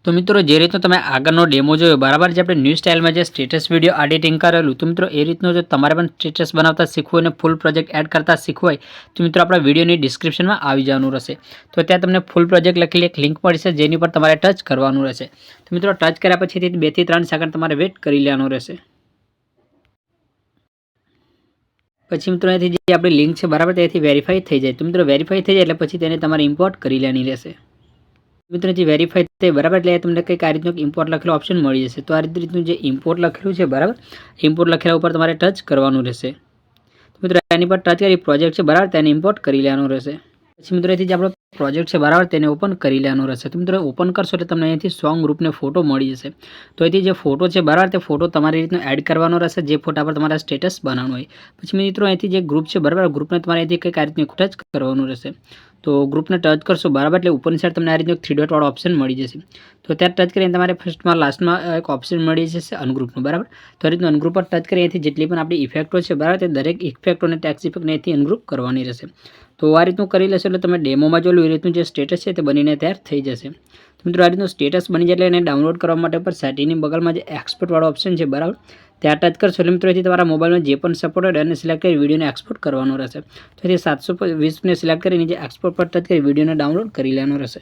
तो मित्रों जे रीतनो तमे आगळनो डेमो जोयो बराबर जे आपणे न्यू स्टाइल में जे स्टेटस विडियो एडिटिंग करेलुं तो मित्रों ए रीतनो जो तमारे पण स्टेटस बनावता शीखवुं होय फूल प्रोजेक्ट एड करता शीखवुं होय तो मित्रों आपणा विडियोनी डिस्क्रिप्शन में आवी जवानुं रहेशे। तो त्यां तमने फूल प्रोजेक्ट लखेली एक लिंक मळशे जेनी पर तमारे टच करवानुं रहेशे। तो मित्रों टच कर्या पछी 2 થી 3 सेकंड तमारे वेट करी लेवानुं रहेशे। पछी मित्रों अहींथी जे आपणी लिंक छे बराबर त्याथी वेरीफाई थई जाय। तो मित्रों वेरीफाई थई जाय एटले पछी तेने तमारे इम्पोर्ट करी लेવાની रहेशे। मित्रों जे वेरीफाई थे बराबर એટલે તમને કંઈક આ રીતનું ઇમ્પોર્ટ લખેલો ઓપ્શન મળી જશે। તો આ રીતનું જે ઇમ્પોર્ટ લખેલું છે બરાબર ઇમ્પોર્ટ લખેલા ઉપર તમારે ટચ કરવાનું રહેશે। मित्रों एनी पर टच करी प्रोजेक्ट है बराबर तेने इम्पोर्ट करी लेवानुं रहेशे। पछी मित्रों अहींथी जे आपणो प्रोजेक्ट है बराबर तेने ओपन करी लेवानुं रहेशे। तो मित्रों ओपन करशो એટલે તમને અહીંથી सॉन्ग ग्रुप ने फोटो मળી जशे। तो અહીંથી जे फोटो है बराबर ते फोटो तमारी रीतना एड करवानो रहेशे जे फोटा पर तमारे स्टेटस बनाववानुं होय। पछी मित्रों અહીંથી जे ग्रुप है बराबर ग्रुप ने तमारे અહીંથી કંઈક આ રીતનું टच करवानुं रहेशे। तो ग्रुप ने टच करशो बराबर એટલે ઉપરની સાઈડ તમને આ રીતનું 3 ડોટ વાળો ઓપ્શન મળી જશે। તો ત્યાં ટચ કરીને તમારે ફર્સ્ટમાં લાસ્ટમાં એક ઓપ્શન મળી જશે અનગ્રુપનું બરાબર। તો આ રીતનું અનગ્રુપ પર ટચ કરી અહીંથી જેટલી પણ આપણી ઇફેક્ટો છે બરાબર તે દરેક ઇફેક્ટોને ટેક્સ ઇફેક્ટને અહીંથી અનગ્રુપ કરવાની રહેશે। તો આ રીતનું કરી લેશો એટલે તમે ડેમોમાં જોયું એ રીતનું જે સ્ટેટસ છે તે બનીને તૈયાર થઈ જશે। તો મિત્રો આ રીતનું સ્ટેટસ બની જાય એટલે એને ડાઉનલોડ કરવા માટે પર સેટિંગની બગલમાં જે એક્સપોર્ટ વાળો ઓપ્શન છે બરાબર ત્યાં ટચ કરશો એટલે મિત્રો અહીંથી તમારા મોબાઈલમાં જે પણ સપોર્ટ હોય એને સિલેક્ટ કરી વિડીયોને એક્સપોર્ટ કરવાનો રહેશે। તો અહીંથી 720ને સિલેક્ટ કરીને જે એક્સપોર્ટ પર ટચ કરી વિડીયોને ડાઉનલોડ કરી લેવાનો રહેશે।